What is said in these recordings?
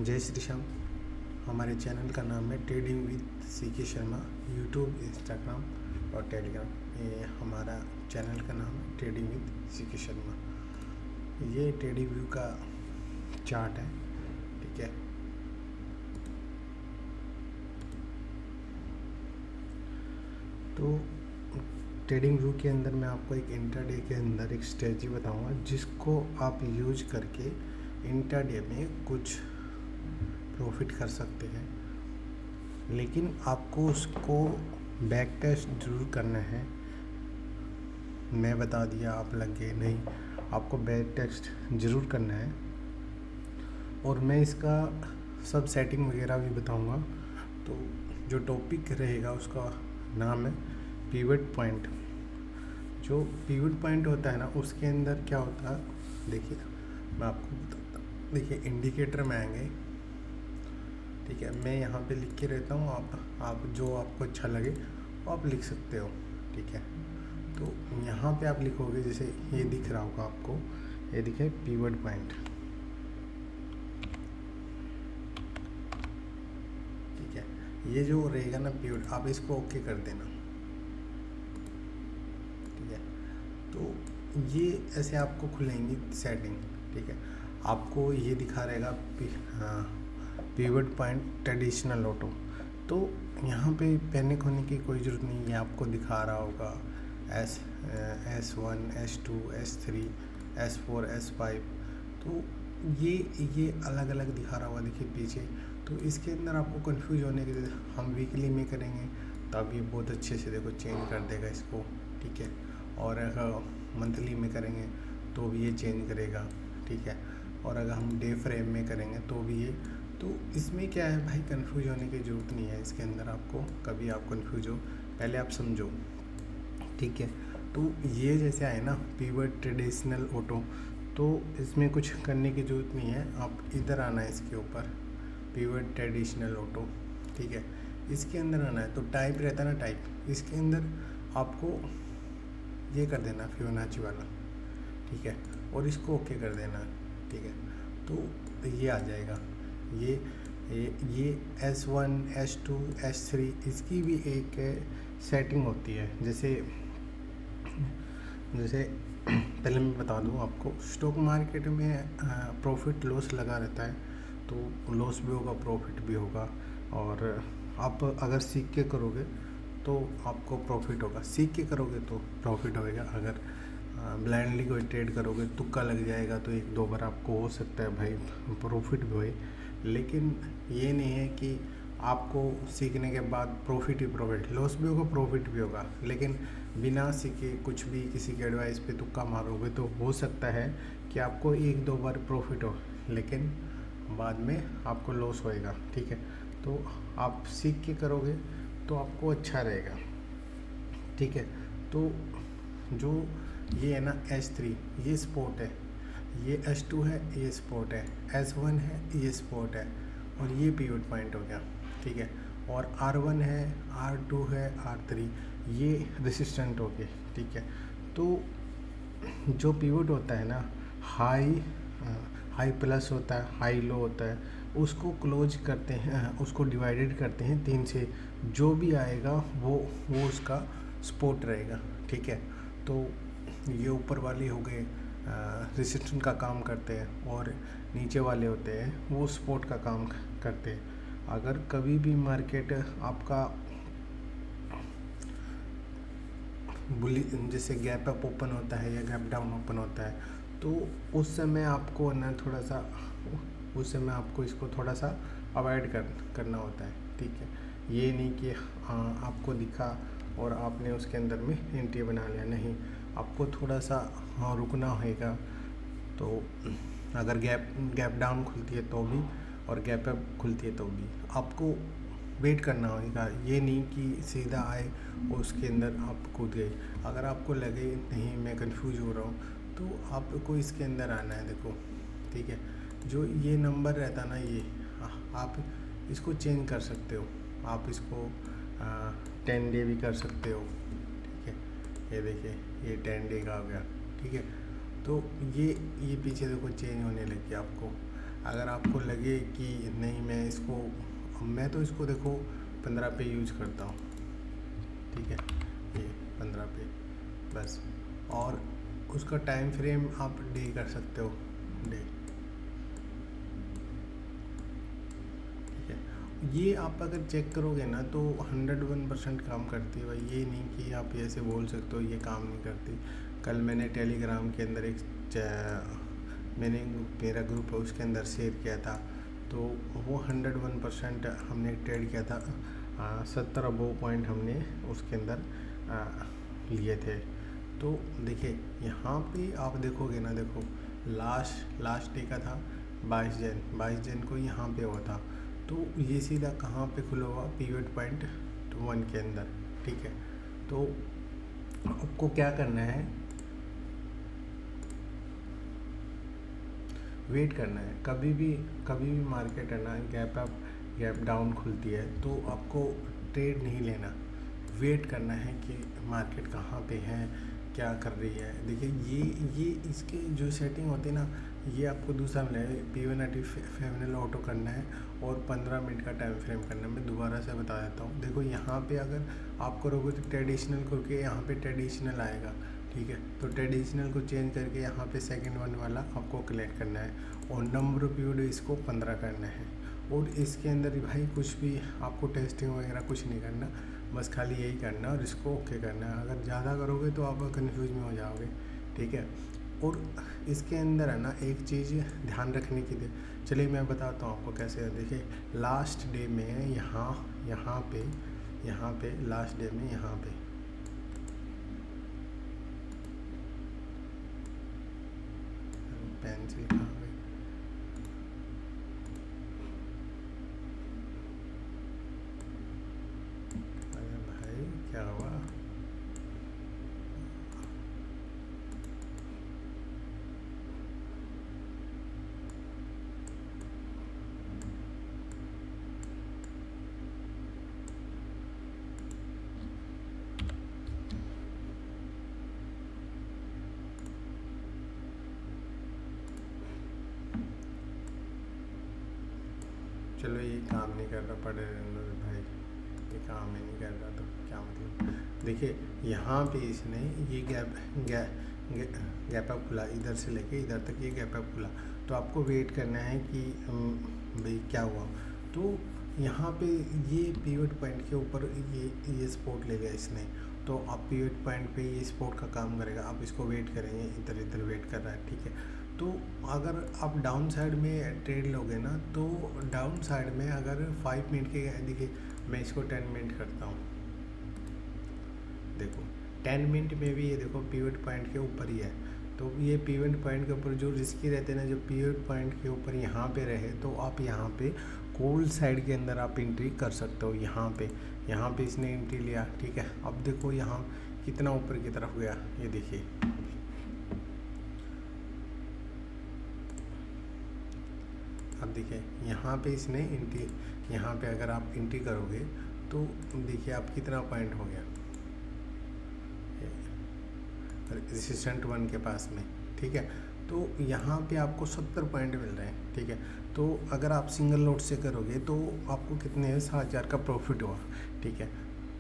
जय श्री श्याम। हमारे चैनल का नाम है trading with CK Sharma. YouTube, Instagram और टेलीग्राम, ये हमारा चैनल का नाम है ट्रेडिंग विद सीके शर्मा। ये ट्रेडिंग व्यू का चार्ट है, ठीक है। तो ट्रेडिंग व्यू के अंदर मैं आपको एक इंट्राडे के अंदर एक स्ट्रेटजी बताऊंगा जिसको आप यूज करके इंट्राडे में कुछ प्रॉफिट कर सकते हैं, लेकिन आपको उसको बैक टेस्ट जरूर करना है। मैं बता दिया आप लग गए, नहीं, आपको बैक टेस्ट ज़रूर करना है। और मैं इसका सब सेटिंग वगैरह भी बताऊंगा। तो जो टॉपिक रहेगा उसका नाम है पिवट पॉइंट। जो पिवट पॉइंट होता है ना, उसके अंदर क्या होता है, देखिए मैं आपको बताता हूँ। देखिए इंडिकेटर में आएंगे, ठीक है। मैं यहाँ पे लिख के रहता हूँ, आप जो आपको अच्छा लगे वो आप लिख सकते हो, ठीक है। तो यहाँ पे आप लिखोगे, जैसे ये दिख रहा होगा आपको, ये दिखे पिवट पॉइंट, ठीक है। ये जो रहेगा ना पिवट, आप इसको ओके कर देना, ठीक है। तो ये ऐसे आपको खुलेंगी सेटिंग, ठीक है। आपको ये दिखा रहेगा पिवट पॉइंट ट्रेडिशनल ऑटो। तो यहाँ पे पैनिक होने की कोई ज़रूरत नहीं है। आपको दिखा रहा होगा S1, S2, S3, S4, S5। तो ये अलग अलग दिखा रहा होगा, देखिए पीछे। तो इसके अंदर आपको कंफ्यूज होने के लिए हम वीकली में करेंगे तब ये बहुत अच्छे से देखो चेंज कर देगा इसको, ठीक है। और अगर मंथली में करेंगे तो भी ये चेंज करेगा, ठीक है। और अगर हम डे फ्रेम में करेंगे तो भी ये। तो इसमें क्या है भाई, कंफ्यूज होने की ज़रूरत नहीं है इसके अंदर। आपको कभी आप कंफ्यूज हो, पहले आप समझो, ठीक है। तो ये जैसे आए ना पिवट ट्रेडिशनल ऑटो, तो इसमें कुछ करने की ज़रूरत नहीं है। आप इधर आना है इसके ऊपर, पिवट ट्रेडिशनल ऑटो, ठीक है। इसके अंदर आना है तो टाइप रहता है ना, टाइप, इसके अंदर आपको ये कर देना फिबोनाची वाला, ठीक है। और इसको ओके कर देना, ठीक है। तो ये आ जाएगा। ये S1, S2, S3 इसकी भी एक सेटिंग होती है। जैसे पहले मैं बता दूं आपको, स्टॉक मार्केट में प्रॉफिट लॉस लगा रहता है। तो लॉस भी होगा, प्रॉफिट भी होगा। और आप अगर सीख के करोगे तो आपको प्रॉफिट होगा, सीख के करोगे तो प्रॉफिट होएगा। अगर ब्लाइंडली कोई ट्रेड करोगे, तुक्का लग जाएगा, तो एक दो बार आपको हो सकता है भाई प्रॉफिट भी होए। लेकिन ये नहीं है कि आपको सीखने के बाद प्रॉफिट ही प्रॉफिट, लॉस भी होगा, प्रॉफिट भी होगा। लेकिन बिना सीखे कुछ भी किसी के एडवाइस पे तुक्का मारोगे तो हो सकता है कि आपको एक दो बार प्रॉफिट हो, लेकिन बाद में आपको लॉस होएगा, ठीक है। तो आप सीख के करोगे तो आपको अच्छा रहेगा, ठीक है। तो जो ये है ना S3, ये स्पॉट है, ये S2 है, ये स्पॉट है, S1 है, ये स्पॉट है, और ये पिवट पॉइंट हो गया, ठीक है। और R1 है, R2 है, R3 ये रेसिस्टेंट हो गए, ठीक है। तो जो पिवट होता है ना, हाई प्लस होता है, हाई लो होता है, उसको क्लोज करते हैं, उसको डिवाइडेड करते हैं 3 से। जो भी आएगा वो उसका स्पॉट रहेगा, ठीक है। तो ये ऊपर वाले हो गए रेसिस्टेंट का काम करते हैं, और नीचे वाले होते हैं वो स्पॉट का काम करते हैं। अगर कभी भी मार्केट आपका जैसे गैप अप ओपन होता है या गैप डाउन ओपन होता है, तो उस समय आपको ना थोड़ा सा, उस समय आपको इसको थोड़ा सा अवॉइड करना होता है, ठीक है। ये नहीं कि आपको दिखा और आपने उसके अंदर में एंट्री बना लिया, नहीं, आपको थोड़ा सा रुकना होगा। तो अगर गैप डाउन खुलती है तो भी, और गैप अप खुलती है तो भी आपको वेट करना होगा। ये नहीं कि सीधा आए और उसके अंदर आप कूद गए। अगर आपको लगे नहीं मैं कंफ्यूज हो रहा हूँ, तो आपको इसके अंदर आना है, देखो, ठीक है। जो ये नंबर रहता ना, ये आप इसको चेंज कर सकते हो। आप इसको 10 डे भी कर सकते हो, ठीक है। ये देखिए, ये 10 डे का हो गया, ठीक है। तो ये पीछे देखो चेंज होने लगी आपको। अगर आपको लगे कि नहीं मैं तो इसको देखो 15 पे यूज करता हूँ, ठीक है, ये 15 पे बस। और उसका टाइम फ्रेम आप डे कर सकते हो, डे, ठीक है। ये आप अगर चेक करोगे ना तो 101% काम करती है भाई, ये नहीं कि आप ऐसे बोल सकते हो ये काम नहीं करती। कल मैंने टेलीग्राम के अंदर मैंने मेरा ग्रुप है उसके अंदर शेयर किया था, तो वो 101% हमने ट्रेड किया था, 70 अबव पॉइंट हमने उसके अंदर लिए थे। तो देखिए यहाँ पे आप देखोगे ना, देखो लास्ट डे का था 22 जन को यहाँ पे हुआ था, तो ये सीधा कहाँ पे खुला हुआ, पीवट पॉइंट 1 के अंदर, ठीक है। तो आपको क्या करना है, वेट करना है। कभी भी मार्केट है ना गैप अप गैप डाउन खुलती है तो आपको ट्रेड नहीं लेना, वेट करना है कि मार्केट कहाँ पे है, क्या कर रही है। देखिए ये इसके जो सेटिंग होती है ना, ये आपको दूसरा मिलेगा, P1 फेमिनल ऑटो करना है और 15 मिनट का टाइम फ्रेम करना है। मैं दोबारा से बता देता हूँ। देखो यहाँ पे अगर आप करोगे तो ट्रेडिशनल करके यहाँ पे ट्रेडिशनल आएगा, ठीक है। तो ट्रेडिशनल को चेंज करके यहाँ पे सेकंड वन वाला आपको कलेक्ट करना है और नंबर ऑफ पीरियड इसको 15 करना है। और इसके अंदर भाई कुछ भी आपको टेस्टिंग वगैरह कुछ नहीं करना, बस खाली यही करना और इसको ओके करना है। अगर ज़्यादा करोगे तो आप कन्फ्यूज में हो जाओगे, ठीक है। और इसके अंदर है ना एक चीज़ ध्यान रखने की थी, चलिए मैं बताता हूँ आपको कैसे है। देखिए लास्ट डे में यहाँ पे लास्ट डे में यहाँ पे पेंसिल कहाँ गई, अरे भाई क्या हुआ, चलो ये काम नहीं कर रहा, पड़े रहने दो भाई, ये काम ही नहीं कर रहा तो क्या मतलब। देखिए यहाँ पे इसने ये गैप अप खुला, इधर से लेके इधर तक ये गैप अप खुला, तो आपको वेट करना है कि भाई क्या हुआ। तो यहाँ पे ये पीवट पॉइंट के ऊपर ये सपोर्ट ले गया इसने, तो आप पीवट पॉइंट पे ये सपोर्ट का काम करेगा, आप इसको वेट करेंगे, इधर वेट कर रहा है, ठीक है। तो अगर आप डाउन साइड में ट्रेड लोगे ना, तो डाउन साइड में अगर 5 मिनट के, देखिए मैं इसको 10 मिनट करता हूँ, देखो 10 मिनट में भी ये देखो पीवट पॉइंट के ऊपर ही है। तो ये पीवट पॉइंट के ऊपर जो रिस्की रहते हैं ना, जो पीवट पॉइंट के ऊपर यहाँ पे रहे, तो आप यहाँ पे कॉल साइड के अंदर आप एंट्री कर सकते हो। यहाँ पे इसने एंट्री लिया, ठीक है। अब देखो यहाँ कितना ऊपर की तरफ गया, ये देखिए, अब देखिए यहाँ पे इसने एंट्री, यहाँ पे अगर आप एंट्री करोगे तो देखिए आप कितना पॉइंट हो गया रेजिस्टेंट 1 के पास में, ठीक है। तो यहाँ पे आपको 70 पॉइंट मिल रहे हैं, ठीक है। तो अगर आप सिंगल लोड से करोगे तो आपको कितने 7,000 का प्रॉफिट हुआ, ठीक है।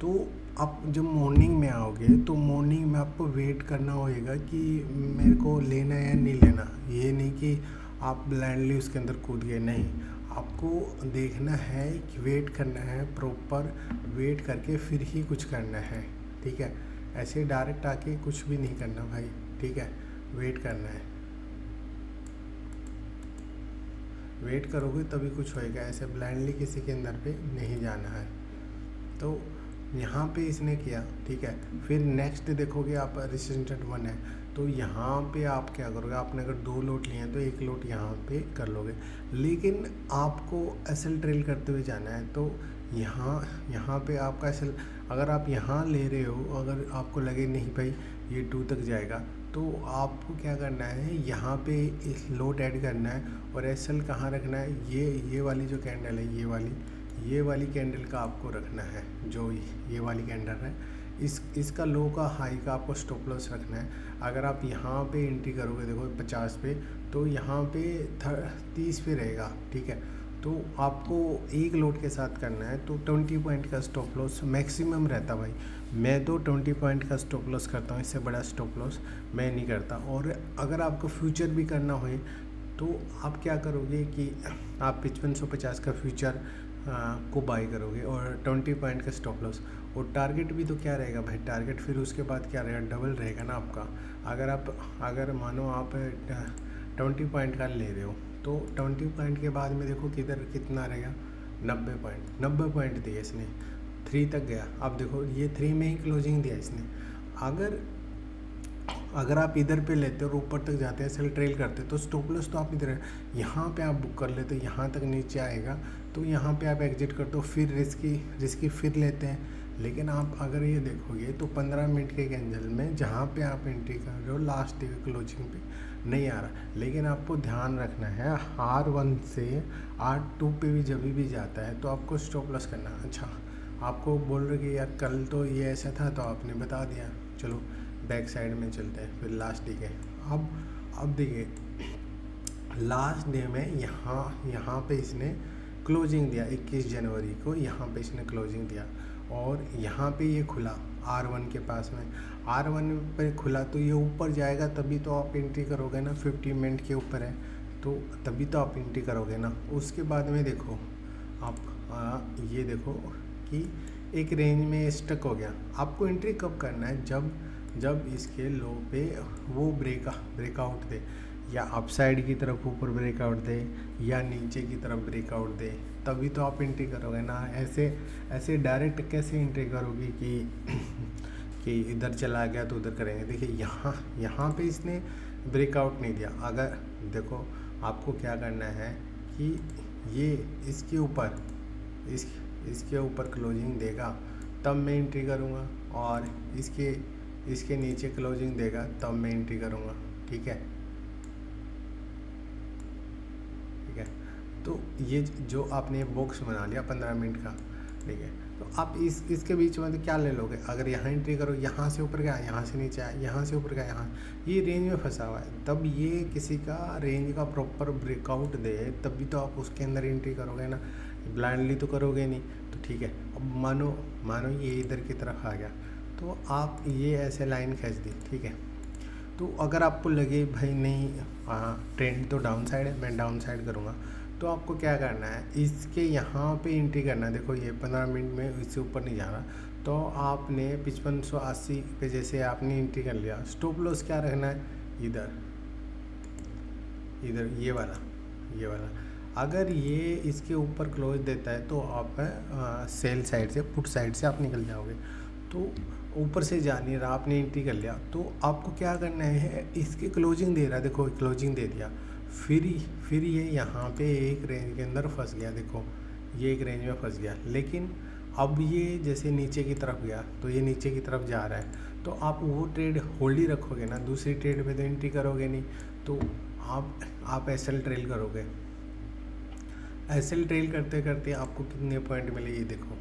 तो आप जब मॉर्निंग में आओगे तो मॉर्निंग में आपको वेट करना होगा कि मेरे को लेना है या नहीं लेना। ये नहीं कि आप ब्लाइंडली उसके अंदर कूद गए, नहीं, आपको देखना है कि वेट करना है, प्रॉपर वेट करके फिर ही कुछ करना है, ठीक है। ऐसे डायरेक्ट आके कुछ भी नहीं करना भाई, ठीक है, वेट करना है, वेट करोगे तभी कुछ होएगा, ऐसे ब्लाइंडली किसी के अंदर पे नहीं जाना है। तो यहाँ पे इसने किया, ठीक है। फिर नेक्स्ट देखोगे आप रेजिस्टेंट 1 है, तो यहाँ पे आप क्या करोगे, आपने अगर 2 लोट लिए हैं तो 1 लोट यहाँ पे कर लोगे, लेकिन आपको एसएल ट्रेल करते हुए जाना है। तो यहाँ पे आपका एसएल, अगर आप यहाँ ले रहे हो, अगर आपको लगे नहीं भाई ये 2 तक जाएगा, तो आपको क्या करना है, यहाँ पे लोट ऐड करना है और एसएल कहाँ रखना है, ये वाली जो कैंडल है, ये वाली कैंडल का आपको रखना है, जो ये वाली कैंडल है इसका लो का हाई का आपको स्टॉप लॉस रखना है। अगर आप यहाँ पे एंट्री करोगे देखो 50 पे, तो यहाँ पे 30 पे रहेगा, ठीक है। तो आपको एक लोड के साथ करना है, तो 20 पॉइंट का स्टॉप लॉस मैक्सिमम रहता भाई। मैं तो 20 पॉइंट का स्टॉप लॉस करता हूँ, इससे बड़ा स्टॉप लॉस मैं नहीं करता। और अगर आपको फ्यूचर भी करना हो तो आप क्या करोगे कि आप 5550 का फ्यूचर को बाई करोगे और 20 पॉइंट का स्टॉप लॉस। और टारगेट भी तो क्या रहेगा भाई, टारगेट फिर उसके बाद क्या रहेगा, डबल रहेगा ना आपका। अगर मानो आप 20 पॉइंट का ले रहे हो, तो 20 पॉइंट के बाद में देखो किधर कितना रहेगा, 90 पॉइंट दिए इसने, 3 तक गया। अब देखो ये 3 में ही क्लोजिंग दिया इसने। अगर आप इधर पे लेते और ऊपर तक जाते हैं, सेल ट्रेल करते, तो स्टॉप लॉस तो आप इधर यहाँ पे आप बुक कर लेते, यहाँ तक नीचे आएगा तो यहाँ पे आप एग्जिट करते हो, फिर रिस्की फिर लेते हैं। लेकिन आप अगर ये देखोगे तो 15 मिनट के कैंडल में जहाँ पे आप एंट्री कर रहे हो लास्ट डे क्लोजिंग पे नहीं आ रहा। लेकिन आपको ध्यान रखना है R1 से R2 पे भी जब भी जाता है तो आपको स्टॉप लॉस करना है। अच्छा, आपको बोल रहे कि यार कल तो ये ऐसा था तो आपने बता दिया, चलो बैक साइड में चलते हैं फिर लास्ट डे के। अब देखिए लास्ट डे में यहाँ पे इसने क्लोजिंग दिया 21 जनवरी को, यहाँ पे इसने क्लोजिंग दिया और यहाँ पे ये खुला R1 के पास में। R1 पे खुला तो ये ऊपर जाएगा तभी तो आप एंट्री करोगे ना, 50 मिनट के ऊपर है तो तभी तो आप एंट्री करोगे ना। उसके बाद में देखो आप ये देखो कि एक रेंज में स्टक हो गया। आपको एंट्री कब करना है, जब इसके लो पे वो ब्रेकआउट दे, या अपसाइड की तरफ ऊपर ब्रेकआउट दे या नीचे की तरफ ब्रेकआउट दे, तभी तो आप एंट्री करोगे ना। ऐसे डायरेक्ट कैसे एंट्री करोगे कि इधर चला गया तो उधर करेंगे। देखिए यहाँ पे इसने ब्रेकआउट नहीं दिया। अगर देखो आपको क्या करना है कि ये इसके ऊपर क्लोजिंग देगा तब मैं एंट्री करूँगा, और इसके नीचे क्लोजिंग देगा तब मैं एंट्री करूँगा, ठीक है। तो ये जो आपने बॉक्स बना लिया 15 मिनट का, ठीक है। तो आप इसके बीच में तो क्या ले लोगे, अगर यहाँ एंट्री करो, यहाँ से ऊपर गया, यहाँ से नीचे आया, यहाँ से ऊपर गया, यहाँ ये रेंज में फंसा हुआ है, तब ये किसी का रेंज का प्रॉपर ब्रेकआउट दे तभी तो आप उसके अंदर एंट्री करोगे ना, ब्लाइंडली तो करोगे नहीं। तो ठीक है, अब मानो ये इधर की तरफ आ गया तो आप ये ऐसे लाइन खींच दी, ठीक है। तो अगर आपको लगे भाई नहीं ट्रेंड तो डाउन साइड है, मैं डाउन साइड करूँगा, तो आपको क्या करना है, इसके यहाँ पे एंट्री करना है। देखो ये 15 मिनट में इससे ऊपर नहीं जा रहा, तो आपने 5580 पे जैसे आपने एंट्री कर लिया, स्टॉप लॉस क्या रखना है, इधर ये वाला। अगर ये इसके ऊपर क्लोज देता है तो आप सेल साइड से, पुट साइड से आप निकल जाओगे। तो ऊपर से जा नहीं रहा, आपने एंट्री कर लिया, तो आपको क्या करना है, इसके क्लोजिंग दे रहा है, देखो क्लोजिंग दे दिया, फिर ये यहाँ पे एक रेंज के अंदर फंस गया। देखो ये एक रेंज में फंस गया, लेकिन अब ये जैसे नीचे की तरफ गया तो ये नीचे की तरफ जा रहा है, तो आप वो ट्रेड होल्ड ही रखोगे ना, दूसरी ट्रेड पे तो एंट्री करोगे नहीं। तो आप एसएल ट्रेल करोगे। एसएल ट्रेल करते करते आपको कितने पॉइंट मिले, ये देखो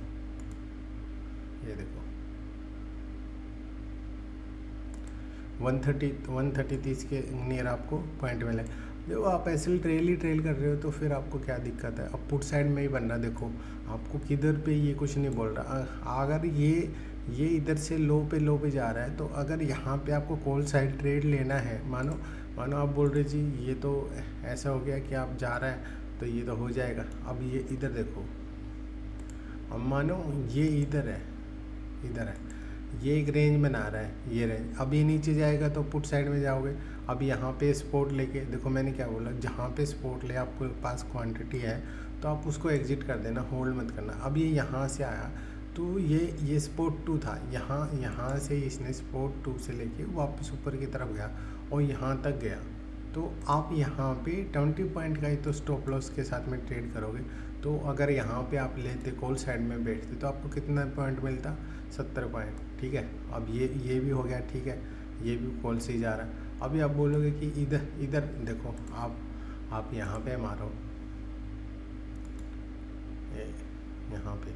130 के नियर आपको पॉइंट मिले। देखो आप ऐसे ट्रेल कर रहे हो तो फिर आपको क्या दिक्कत है, अब पुट साइड में ही बनना। देखो आपको किधर पे ये कुछ नहीं बोल रहा। अगर ये इधर से लो पे जा रहा है, तो अगर यहाँ पे आपको कॉल साइड ट्रेड लेना है, मानो आप बोल रहे जी ये तो ऐसा हो गया कि आप जा रहा है तो ये तो हो जाएगा। अब ये इधर देखो, अब मानो ये इधर है, ये एक रेंज बना रहा है, ये रेंज। अब ये नीचे जाएगा तो पुट साइड में जाओगे। अब यहाँ पे सपोर्ट लेके, देखो मैंने क्या बोला, जहाँ पे सपोर्ट ले आपके पास क्वांटिटी है तो आप उसको एग्जिट कर देना, होल्ड मत करना। अब ये यहाँ से आया तो ये सपोर्ट 2 था, यहाँ से इसने सपोर्ट 2 से लेके वापस ऊपर की तरफ गया और यहाँ तक गया। तो आप यहाँ पे 20 पॉइंट का ही तो स्टॉप लॉस के साथ में ट्रेड करोगे। तो अगर यहाँ पे आप लेते, कॉल साइड में बैठते, तो आपको कितना पॉइंट मिलता, 70 पॉइंट, ठीक है। अब ये भी हो गया, ठीक है, ये भी कॉल से ही जा रहा है। अभी आप बोलोगे कि इधर देखो, आप यहाँ पे मारो, यहाँ पे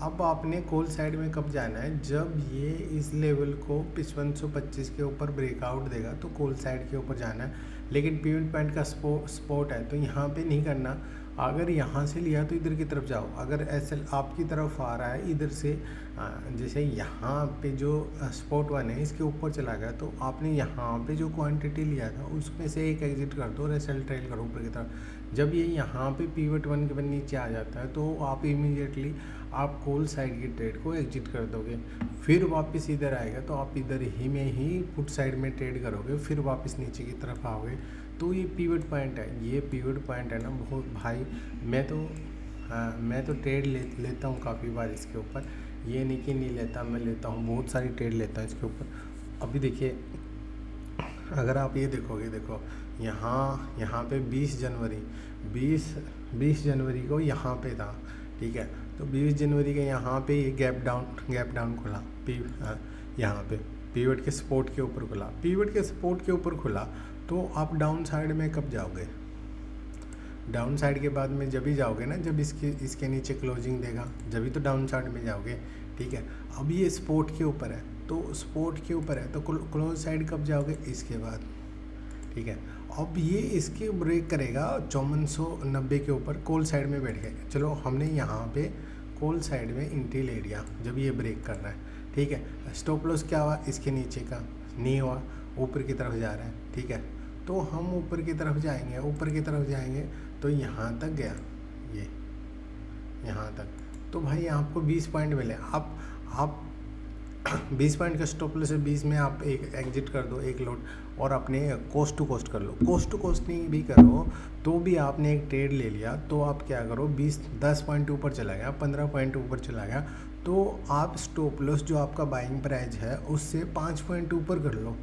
अब आपने कॉल साइड में कब जाना है, जब ये इस लेवल को 5525 के ऊपर ब्रेकआउट देगा तो कॉल साइड के ऊपर जाना है। लेकिन पिवट पॉइंट का स्पॉट है तो यहाँ पे नहीं करना। अगर यहाँ से लिया तो इधर की तरफ जाओ। अगर ऐसे आपकी तरफ आ रहा है इधर से, जैसे यहाँ पे जो स्पॉट वन है इसके ऊपर चला गया तो आपने यहाँ पे जो क्वांटिटी लिया था उसमें से एक एग्जिट कर दो और सेल ट्रेल करो ऊपर की तरफ। जब ये यहाँ पे पिवट वन के नीचे आ जाता है तो आप इमीडिएटली आप कॉल साइड की ट्रेड को एग्जिट कर दोगे। फिर वापस इधर आएगा तो आप इधर ही में ही पुट साइड में ट्रेड करोगे, फिर वापस नीचे की तरफ आओगे। तो ये पिवट पॉइंट है, ये पिवट पॉइंट है ना बहुत भाई। मैं तो ट्रेड लेता हूँ काफ़ी बार इसके ऊपर, ये नहीं कि नहीं लेता, मैं लेता हूँ, बहुत सारी ट्रेड लेता हूँ इसके ऊपर। अभी देखिए अगर आप ये देखोगे, देखो यहाँ पे 20 जनवरी को यहाँ पे था, ठीक है। तो 20 जनवरी के यहाँ पे ये गैप डाउन खुला, यहाँ पे पिवट के सपोर्ट के ऊपर खुला, पिवट के सपोर्ट के ऊपर खुला। तो आप डाउन साइड में कब जाओगे, डाउन साइड के बाद में जब ही जाओगे ना जब इसके नीचे क्लोजिंग देगा, जब ही तो डाउन साइड में जाओगे, ठीक है। अब ये सपोर्ट के ऊपर है, तो सपोर्ट के ऊपर है तो क्लोज साइड कब जाओगे, इसके बाद, ठीक है। अब ये इसके ब्रेक करेगा 5490 के ऊपर, कॉल साइड में बैठ गए। चलो हमने यहाँ पे कॉल साइड में एंट्री ले लिया जब ये ब्रेक कर रहा है, ठीक है। स्टॉप लॉस क्या हुआ, इसके नीचे का नहीं हुआ, ऊपर की तरफ जा रहा है, ठीक है। तो हम ऊपर की तरफ जाएंगे, तो यहाँ तक गया, ये यहाँ तक, तो भाई आपको 20 पॉइंट मिले। आप 20 पॉइंट का स्टॉप लॉस है, 20 में आप एक एग्जिट कर दो, एक लॉट, और अपने कोस्ट टू कोस्ट कर लो। कोस्ट टू कोस्ट नहीं भी करो तो भी आपने एक ट्रेड ले लिया तो आप क्या करो, 10 पॉइंट ऊपर चला गया, 15 पॉइंट ऊपर चला गया, तो आप स्टॉप लॉस जो आपका बाइंग प्राइस है उससे 5 पॉइंट ऊपर कर लो,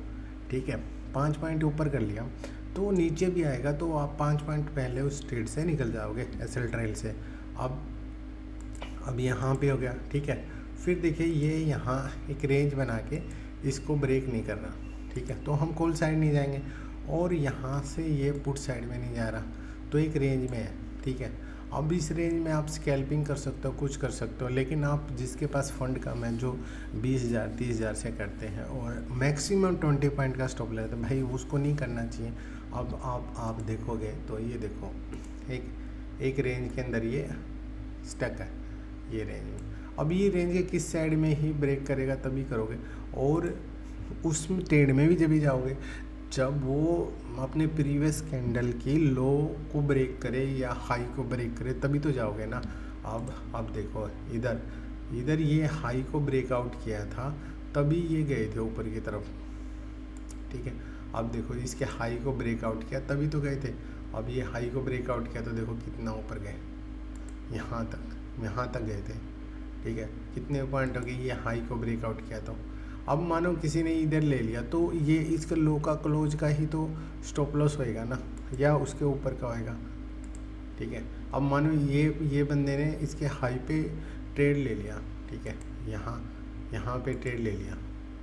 ठीक है। 5 पॉइंट ऊपर कर लिया तो नीचे भी आएगा तो आप 5 पॉइंट पहले उस ट्रेड से निकल जाओगे, एसएल ट्रेल से। अब यहाँ पे हो गया, ठीक है। फिर देखिए ये यहाँ एक रेंज बना के इसको ब्रेक नहीं करना, ठीक है। तो हम कॉल साइड नहीं जाएंगे और यहाँ से ये पुट साइड में नहीं जा रहा, तो एक रेंज में है, ठीक है। अब इस रेंज में आप स्कैल्पिंग कर सकते हो, कुछ कर सकते हो, लेकिन आप जिसके पास फंड कम है, जो 20,000 30,000 से करते हैं और मैक्सिमम 20 पॉइंट का स्टॉप लेते हैं, भाई उसको नहीं करना चाहिए। अब आप देखोगे तो ये देखो एक रेंज के अंदर ये स्टक है, ये रेंज में। अब ये रेंज के किस साइड में ही ब्रेक करेगा तभी करोगे, और उस ट्रेड में भी जब भी जाओगे जब वो अपने प्रीवियस कैंडल की लो को ब्रेक करे या हाई को ब्रेक करे तभी तो जाओगे ना। अब देखो इधर ये हाई को ब्रेकआउट किया था तभी ये गए थे ऊपर की तरफ, ठीक है। अब देखो इसके हाई को ब्रेकआउट किया तभी तो गए थे। अब ये हाई को ब्रेकआउट किया तो देखो कितना ऊपर गए, यहाँ तक गए थे, ठीक है। कितने पॉइंट हो गए, ये हाई को ब्रेकआउट किया तो। अब मानो किसी ने इधर ले लिया तो ये इसका लो का क्लोज का ही तो स्टॉप लॉस होएगा ना, या उसके ऊपर का होएगा, ठीक है। अब मानो ये बंदे ने इसके हाई पे ट्रेड ले लिया, ठीक है, यहाँ पे ट्रेड ले लिया,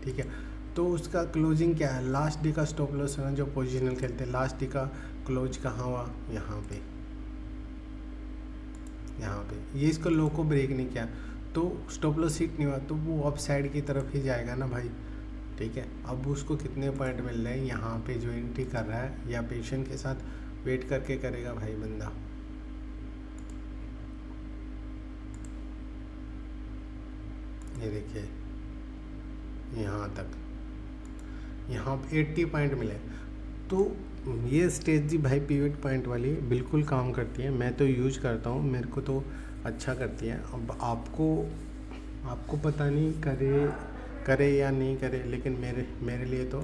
ठीक है। तो उसका क्लोजिंग क्या है, लास्ट डे का स्टॉप लॉस है ना, जो पोजिशनल खेलते हैं लास्ट डे का क्लोज कहाँ हुआ, यहाँ पे ये इसको लो को ब्रेक नहीं किया तो स्टॉप लॉस हिट नहीं हुआ तो वो अप साइड की तरफ ही जाएगा ना भाई, ठीक है। अब उसको कितने पॉइंट मिल रहे हैं, यहाँ पे जो एंट्री कर रहा है या पेशेंट के साथ वेट करके करेगा भाई बंदा। ये देखिए यहाँ पे 80 पॉइंट मिले, तो ये स्ट्रेटजी भाई पिवट पॉइंट वाली बिल्कुल काम करती है। मैं तो यूज करता हूँ, मेरे को तो अच्छा करती है। अब आपको पता नहीं करे या नहीं करे, लेकिन मेरे लिए तो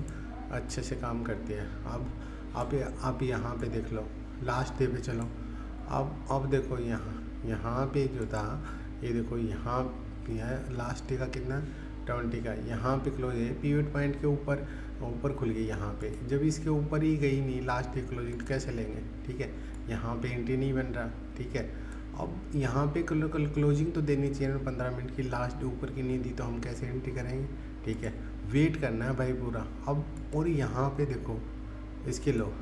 अच्छे से काम करती है। अब आप यहाँ पे देख लो, लास्ट डे पे चलो। अब देखो यहाँ पे जो था, ये देखो यहाँ लास्ट डे का कितना 20 का, यहाँ पे क्लोज है पिवट पॉइंट के ऊपर खुल गई। यहाँ पे जब इसके ऊपर ही गई नहीं लास्ट डे क्लोजिंग कैसे लेंगे, ठीक है। यहाँ पे एंट्री नहीं बन रहा, ठीक है। अब यहाँ पे क्लोजिंग तो देनी चाहिए 15 मिनट की, लास्ट ऊपर की नहीं दी तो हम कैसे एंट्री करेंगे, ठीक है। वेट करना है भाई पूरा। अब और यहाँ पे देखो इसके लो,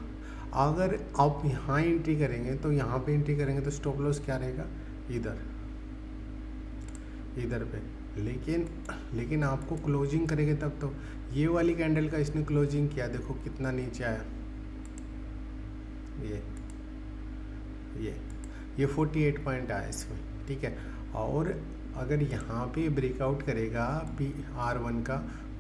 अगर आप यहाँ एंट्री करेंगे तो यहाँ पे एंट्री करेंगे तो स्टॉप लॉस क्या रहेगा, इधर इधर पे। लेकिन लेकिन आपको क्लोजिंग करेंगे तब तो। ये वाली कैंडल का इसने क्लोजिंग किया, देखो कितना नीचे आया, ये ये ये 48 पॉइंट आया इसमें, ठीक है। और अगर यहाँ पे ब्रेकआउट करेगा PR1 का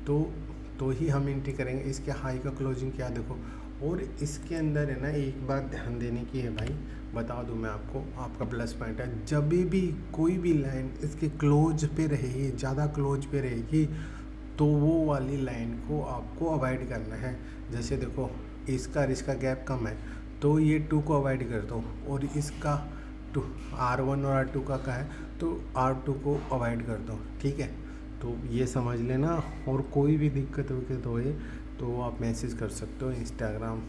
तो ही हम एंट्री करेंगे। इसके हाई का क्लोजिंग क्या देखो। और इसके अंदर है ना, एक बात ध्यान देने की है भाई, बता दूं मैं आपको, आपका प्लस पॉइंट है, जब भी कोई भी लाइन इसके क्लोज पे रहेगी, ज़्यादा क्लोज पे रहेगी, तो वो वाली लाइन को आपको अवॉइड करना है। जैसे देखो इसका और इसका गैप कम है, तो ये 2 को अवॉइड कर दो। और इसका R1 और R2 का है, तो R2 को अवॉइड कर दो, ठीक है। तो ये समझ लेना। और कोई भी दिक्कत विक्कत होए तो आप मैसेज कर सकते हो, इंस्टाग्राम,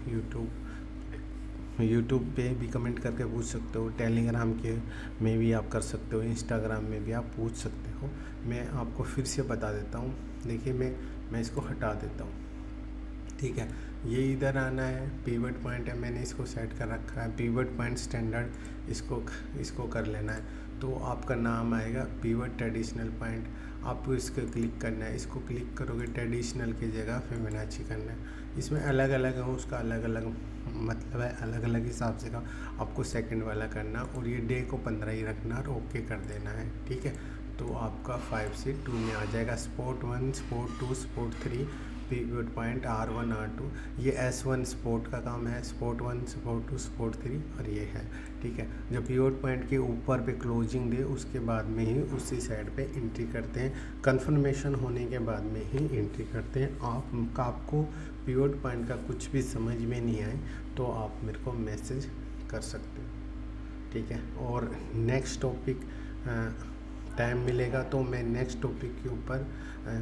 यूट्यूब पे भी कमेंट करके पूछ सकते हो, टेलीग्राम के में भी आप कर सकते हो, इंस्टाग्राम में भी आप पूछ सकते हो। मैं आपको फिर से बता देता हूँ। देखिए मैं इसको हटा देता हूँ, ठीक है। ये इधर आना है, पिवट पॉइंट है, मैंने इसको सेट कर रखा है, पिवट पॉइंट स्टैंडर्ड, इसको कर लेना है। तो आपका नाम आएगा पिवट ट्रेडिशनल पॉइंट, आपको इसको क्लिक करना है। इसको क्लिक करोगे ट्रेडिशनल की जगह फिबोनाची करना है। इसमें अलग अलग है, उसका अलग अलग मतलब है, अलग अलग हिसाब से का आपको सेकंड वाला करना, और ये डे को 15 ही रखना और ओके कर देना है, ठीक है। तो आपका 5 से 2 में आ जाएगा। Sport 1, sport 2, sport 3, pivot point R1 R2, ये S1 स्पोर्ट का काम है, स्पोर्ट 1, स्पोर्ट 2, स्पोर्ट 3, और ये है, ठीक है। जब पिवट पॉइंट के ऊपर पे क्लोजिंग दे, उसके बाद में ही उसी साइड पे एंट्री करते हैं, कंफर्मेशन होने के बाद में ही एंट्री करते हैं। आपको पिवट पॉइंट का कुछ भी समझ में नहीं आए तो आप मेरे को मैसेज कर सकते हो, ठीक है। और नेक्स्ट टॉपिक टाइम मिलेगा तो मैं नेक्स्ट टॉपिक के ऊपर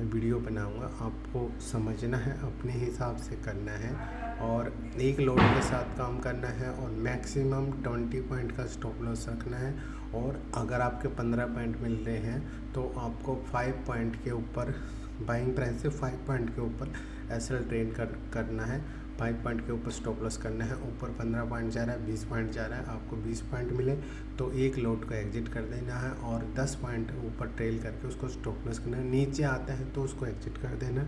वीडियो बनाऊंगा। आपको समझना है, अपने हिसाब से करना है, और एक लोड के साथ काम करना है, और मैक्सिमम 20 पॉइंट का स्टॉप लॉस रखना है। और अगर आपके 15 पॉइंट मिल रहे हैं तो आपको 5 पॉइंट के ऊपर, बाइंग प्राइस से 5 पॉइंट के ऊपर SL ट्रेड करना है। 5 पॉइंट के ऊपर स्टॉप लॉस करना है। ऊपर 15 पॉइंट जा रहा है, 20 पॉइंट जा रहा है, आपको 20 पॉइंट मिले तो एक लोड को एग्जिट कर देना है, और 10 पॉइंट ऊपर ट्रेल करके उसको स्टॉप लॉस करना है। नीचे आता है तो उसको एग्जिट कर देना।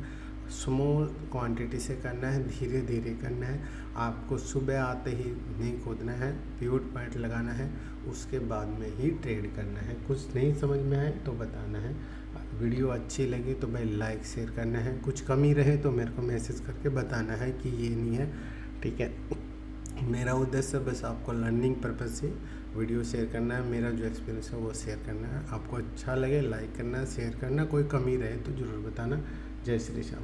स्मॉल क्वांटिटी से करना है, धीरे धीरे करना है। आपको सुबह आते ही नहीं कूदना है, पिवट पॉइंट लगाना है, उसके बाद में ही ट्रेड करना है। कुछ नहीं समझ में आए तो बताना है। वीडियो अच्छी लगी तो भाई लाइक शेयर करना है, कुछ कमी रहे तो मेरे को मैसेज करके बताना है कि ये नहीं है, ठीक है। मेरा उद्देश्य बस आपको लर्निंग पर्पज़ से वीडियो शेयर करना है, मेरा जो एक्सपीरियंस है वो शेयर करना है। आपको अच्छा लगे लाइक करना, शेयर करना, कोई कमी रहे तो ज़रूर बताना। जय श्री श्याम।